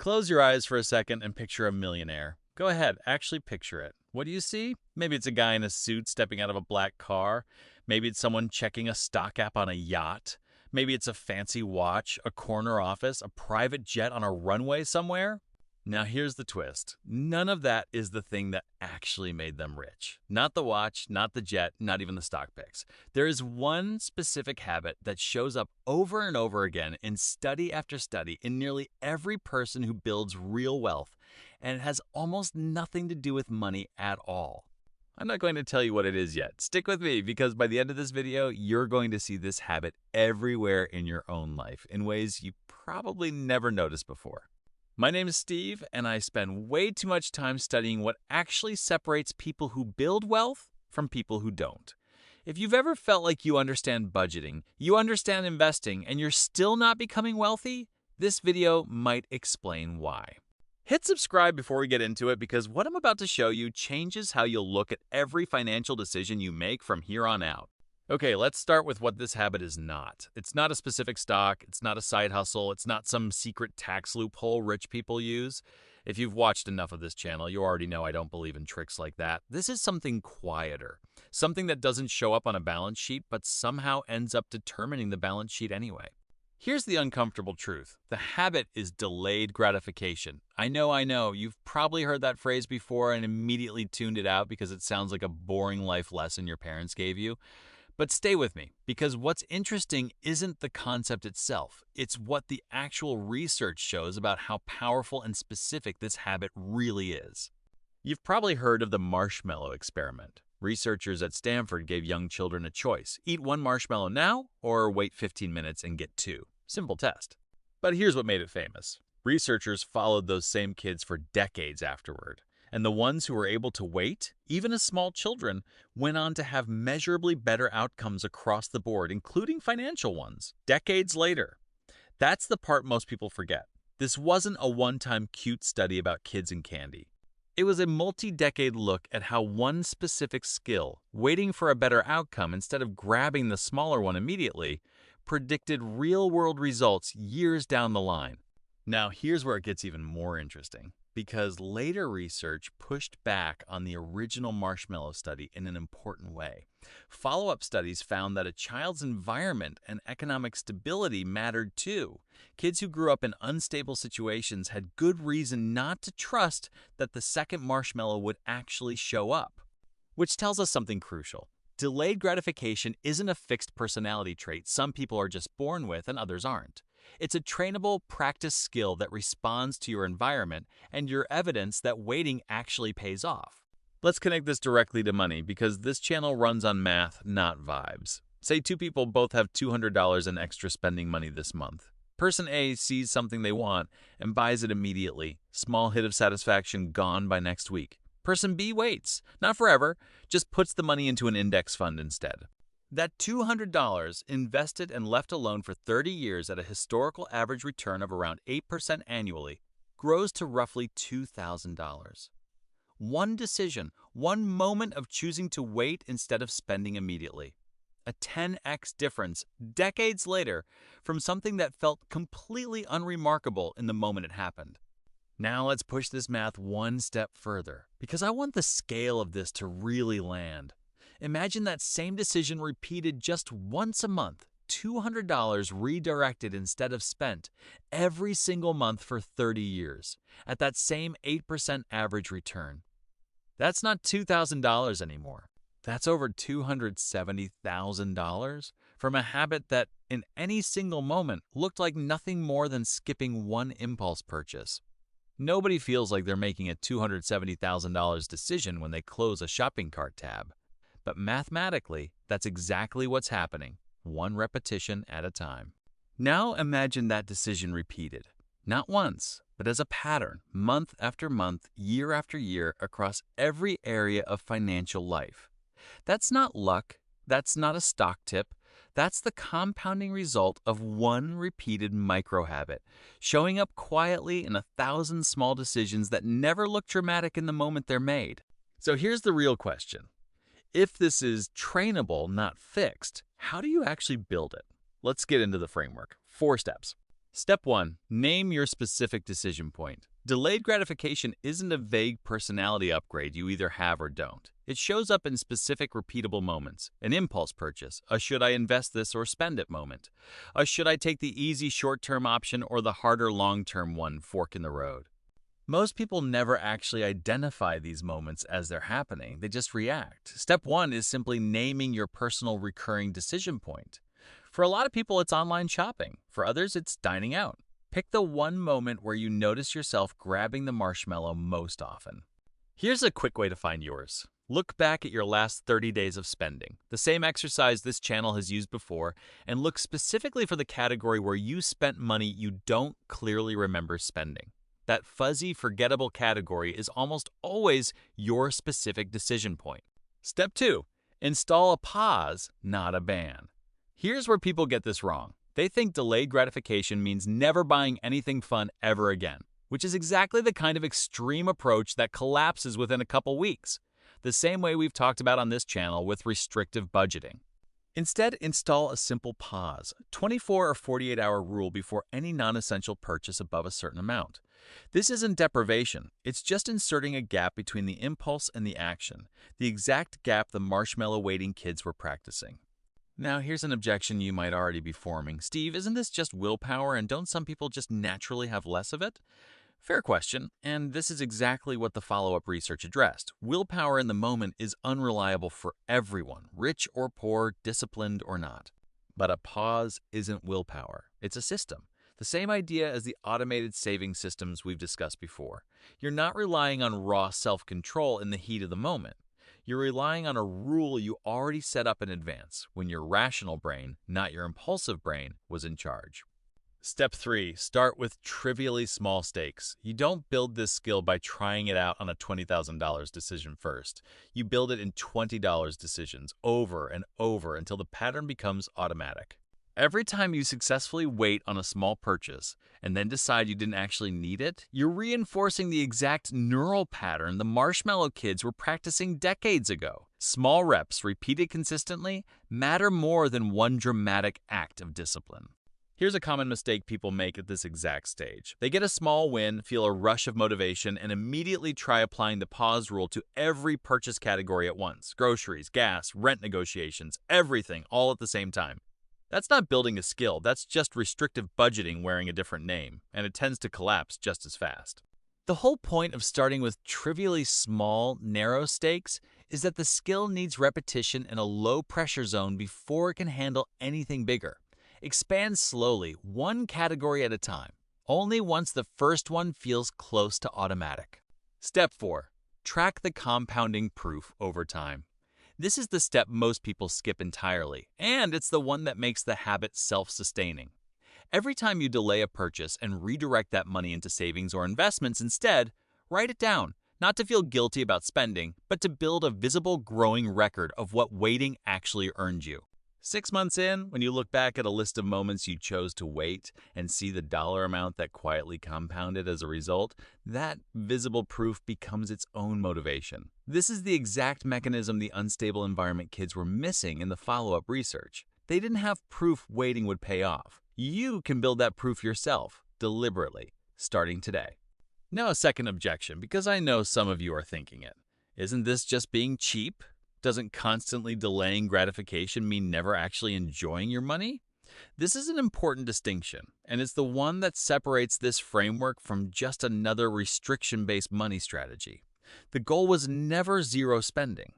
Close your eyes for a second and picture a millionaire. Go ahead, actually picture it. What do you see? Maybe it's a guy in a suit stepping out of a black car. Maybe it's someone checking a stock app on a yacht. Maybe it's a fancy watch, a corner office, a private jet on a runway somewhere. Now here's the twist. None of that is the thing that actually made them rich. Not the watch, not the jet, not even the stock picks. There is one specific habit that shows up over and over again in study after study in nearly every person who builds real wealth, and it has almost nothing to do with money at all. I'm not going to tell you what it is yet. Stick with me because by the end of this video, you're going to see this habit everywhere in your own life in ways you probably never noticed before. My name is Steve, and I spend way too much time studying what actually separates people who build wealth from people who don't. If you've ever felt like you understand budgeting, you understand investing, and you're still not becoming wealthy, this video might explain why. Hit subscribe before we get into it because what I'm about to show you changes how you'll look at every financial decision you make from here on out. Okay, let's start with what this habit is not. It's not a specific stock, it's not a side hustle, it's not some secret tax loophole rich people use. If you've watched enough of this channel, you already know I don't believe in tricks like that. This is something quieter, something that doesn't show up on a balance sheet but somehow ends up determining the balance sheet anyway. Here's the uncomfortable truth. The habit is delayed gratification. I know, you've probably heard that phrase before and immediately tuned it out because it sounds like a boring life lesson your parents gave you. But stay with me, because what's interesting isn't the concept itself. It's what the actual research shows about how powerful and specific this habit really is. You've probably heard of the marshmallow experiment. Researchers at Stanford gave young children a choice. Eat one marshmallow now or wait 15 minutes and get two. Simple test. But here's what made it famous. Researchers followed those same kids for decades afterward. And the ones who were able to wait, even as small children, went on to have measurably better outcomes across the board, including financial ones, decades later. That's the part most people forget. This wasn't a one-time cute study about kids and candy. It was a multi-decade look at how one specific skill, waiting for a better outcome instead of grabbing the smaller one immediately, predicted real-world results years down the line. Now, here's where it gets even more interesting. Because later research pushed back on the original marshmallow study in an important way. Follow-up studies found that a child's environment and economic stability mattered too. Kids who grew up in unstable situations had good reason not to trust that the second marshmallow would actually show up. Which tells us something crucial. Delayed gratification isn't a fixed personality trait some people are just born with and others aren't. It's a trainable practice skill that responds to your environment and your evidence that waiting actually pays off. Let's connect this directly to money because this channel runs on math, not vibes. Say two people both have $200 in extra spending money this month. Person A sees something they want and buys it immediately. Small hit of satisfaction gone by next week. Person B waits, not forever, just puts the money into an index fund instead. That $200 invested and left alone for 30 years at a historical average return of around 8% annually grows to roughly $2,000. One decision, one moment of choosing to wait instead of spending immediately. A 10x difference decades later from something that felt completely unremarkable in the moment it happened. Now let's push this math one step further because I want the scale of this to really land. Imagine that same decision repeated just once a month, $200 redirected instead of spent, every single month for 30 years, at that same 8% average return. That's not $2,000 anymore. That's over $270,000 from a habit that, in any single moment, looked like nothing more than skipping one impulse purchase. Nobody feels like they're making a $270,000 decision when they close a shopping cart tab. But mathematically, that's exactly what's happening, one repetition at a time. Now imagine that decision repeated, not once, but as a pattern, month after month, year after year, across every area of financial life. That's not luck, that's not a stock tip, that's the compounding result of one repeated micro-habit, showing up quietly in 1,000 small decisions that never look dramatic in the moment they're made. So here's the real question. If this is trainable, not fixed, how do you actually build it? Let's get into the framework. 4 steps. Step 1. Name your specific decision point. Delayed gratification isn't a vague personality upgrade you either have or don't. It shows up in specific repeatable moments. An impulse purchase, a should I invest this or spend it moment. A should I take the easy short-term option or the harder long-term one, fork in the road. Most people never actually identify these moments as they're happening, they just react. Step 1 is simply naming your personal recurring decision point. For a lot of people, it's online shopping. For others, it's dining out. Pick the one moment where you notice yourself grabbing the marshmallow most often. Here's a quick way to find yours. Look back at your last 30 days of spending, the same exercise this channel has used before, and look specifically for the category where you spent money you don't clearly remember spending. That fuzzy, forgettable category is almost always your specific decision point. Step 2. Install a pause, not a ban. Here's where people get this wrong. They think delayed gratification means never buying anything fun ever again, which is exactly the kind of extreme approach that collapses within a couple weeks, the same way we've talked about on this channel with restrictive budgeting. Instead, install a simple pause, 24 or 48-hour rule before any non-essential purchase above a certain amount. This isn't deprivation, it's just inserting a gap between the impulse and the action, the exact gap the marshmallow waiting kids were practicing. Now, here's an objection you might already be forming. Steve, isn't this just willpower, and don't some people just naturally have less of it? Fair question, and this is exactly what the follow-up research addressed. Willpower in the moment is unreliable for everyone, rich or poor, disciplined or not. But a pause isn't willpower. It's a system. The same idea as the automated saving systems we've discussed before. You're not relying on raw self-control in the heat of the moment. You're relying on a rule you already set up in advance when your rational brain, not your impulsive brain, was in charge. Step 3. Start with trivially small stakes. You don't build this skill by trying it out on a $20,000 decision first. You build it in $20 decisions over and over until the pattern becomes automatic. Every time you successfully wait on a small purchase and then decide you didn't actually need it, you're reinforcing the exact neural pattern the marshmallow kids were practicing decades ago. Small reps repeated consistently matter more than one dramatic act of discipline. Here's a common mistake people make at this exact stage. They get a small win, feel a rush of motivation, and immediately try applying the pause rule to every purchase category at once. Groceries, gas, rent negotiations, everything all at the same time. That's not building a skill, that's just restrictive budgeting wearing a different name, and it tends to collapse just as fast. The whole point of starting with trivially small, narrow stakes is that the skill needs repetition in a low-pressure zone before it can handle anything bigger. Expand slowly, one category at a time, only once the first one feels close to automatic. Step 4. Track the compounding proof over time. This is the step most people skip entirely, and it's the one that makes the habit self-sustaining. Every time you delay a purchase and redirect that money into savings or investments instead, write it down, not to feel guilty about spending, but to build a visible growing record of what waiting actually earned you. 6 months in, when you look back at a list of moments you chose to wait and see the dollar amount that quietly compounded as a result, that visible proof becomes its own motivation. This is the exact mechanism the unstable environment kids were missing in the follow-up research. They didn't have proof waiting would pay off. You can build that proof yourself, deliberately, starting today. Now a second objection, because I know some of you are thinking it. Isn't this just being cheap? Doesn't constantly delaying gratification mean never actually enjoying your money? This is an important distinction, and it's the one that separates this framework from just another restriction-based money strategy. The goal was never zero spending.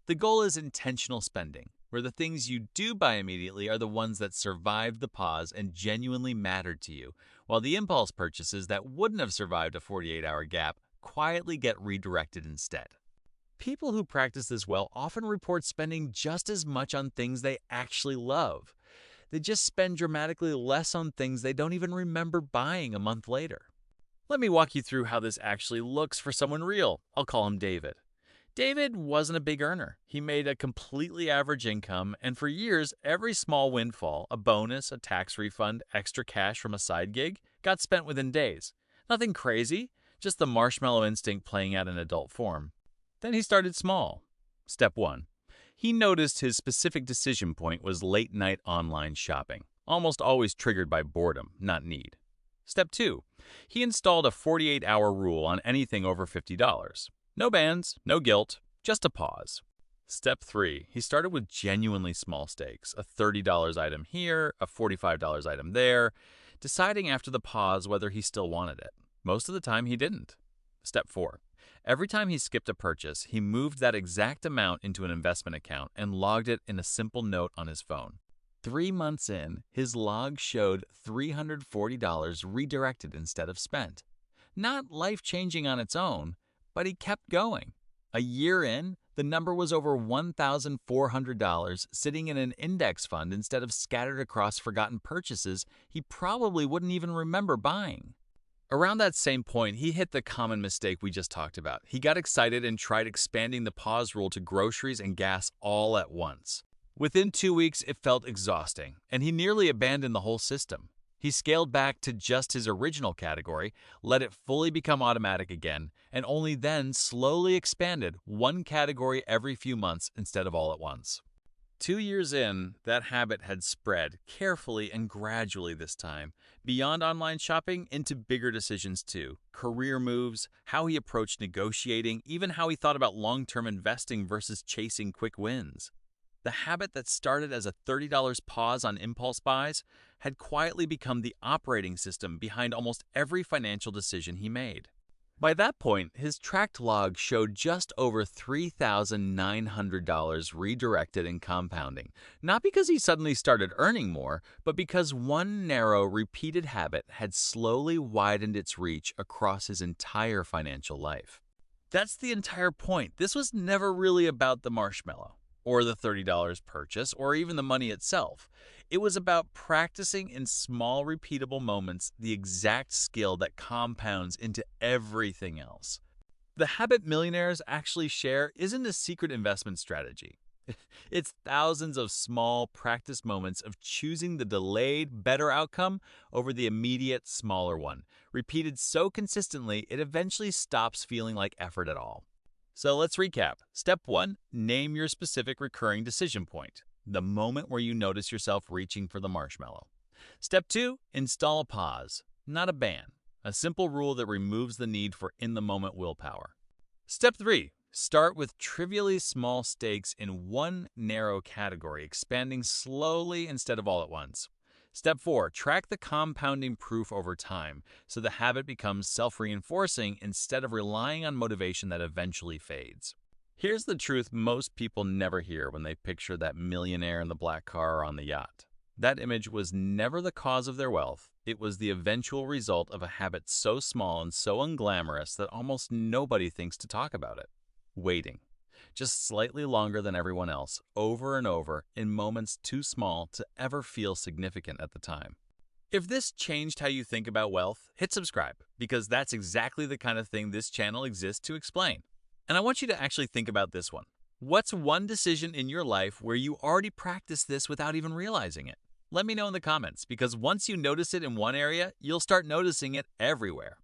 The goal is intentional spending, where the things you do buy immediately are the ones that survived the pause and genuinely mattered to you, while the impulse purchases that wouldn't have survived a 48-hour gap quietly get redirected instead. People who practice this well often report spending just as much on things they actually love. They just spend dramatically less on things they don't even remember buying a month later. Let me walk you through how this actually looks for someone real. I'll call him David. David wasn't a big earner. He made a completely average income, and for years, every small windfall, a bonus, a tax refund, extra cash from a side gig, got spent within days. Nothing crazy, just the marshmallow instinct playing out in adult form. Then he started small. Step 1. He noticed his specific decision point was late-night online shopping. almost always triggered by boredom, not need. Step 2. He installed a 48-hour rule on anything over $50. No bans, no guilt, just a pause. Step 3. He started with genuinely small stakes, a $30 item here, a $45 item there, deciding after the pause whether he still wanted it. Most of the time he didn't. Step 4. Every time he skipped a purchase, he moved that exact amount into an investment account and logged it in a simple note on his phone. 3 months in, his log showed $340 redirected instead of spent. Not life-changing on its own, but he kept going. A year in, the number was over $1,400 sitting in an index fund instead of scattered across forgotten purchases he probably wouldn't even remember buying. Around that same point, he hit the common mistake we just talked about. He got excited and tried expanding the pause rule to groceries and gas all at once. Within 2 weeks, it felt exhausting, and he nearly abandoned the whole system. He scaled back to just his original category, let it fully become automatic again, and only then slowly expanded one category every few months instead of all at once. 2 years in, that habit had spread, carefully and gradually this time, beyond online shopping into bigger decisions too. Career moves, how he approached negotiating, even how he thought about long-term investing versus chasing quick wins. The habit that started as a $30 pause on impulse buys had quietly become the operating system behind almost every financial decision he made. By that point, his tracked log showed just over $3,900 redirected and compounding, not because he suddenly started earning more, but because one narrow, repeated habit had slowly widened its reach across his entire financial life. That's the entire point. This was never really about the marshmallow, or the $30 purchase, or even the money itself. It was about practicing in small, repeatable moments the exact skill that compounds into everything else. The habit millionaires actually share isn't a secret investment strategy. It's thousands of small, practice moments of choosing the delayed, better outcome over the immediate, smaller one, repeated so consistently it eventually stops feeling like effort at all. So let's recap. Step 1, name your specific recurring decision point, the moment where you notice yourself reaching for the marshmallow. Step 2, install a pause, not a ban, a simple rule that removes the need for in-the-moment willpower. Step 3, start with trivially small stakes in one narrow category, expanding slowly instead of all at once. Step 4, track the compounding proof over time so the habit becomes self-reinforcing instead of relying on motivation that eventually fades. Here's the truth most people never hear when they picture that millionaire in the black car or on the yacht. That image was never the cause of their wealth. It was the eventual result of a habit so small and so unglamorous that almost nobody thinks to talk about it. Waiting. Just slightly longer than everyone else, over and over, in moments too small to ever feel significant at the time. If this changed how you think about wealth, hit subscribe, because that's exactly the kind of thing this channel exists to explain. And I want you to actually think about this one. What's one decision in your life where you already practiced this without even realizing it? Let me know in the comments, because once you notice it in one area, you'll start noticing it everywhere.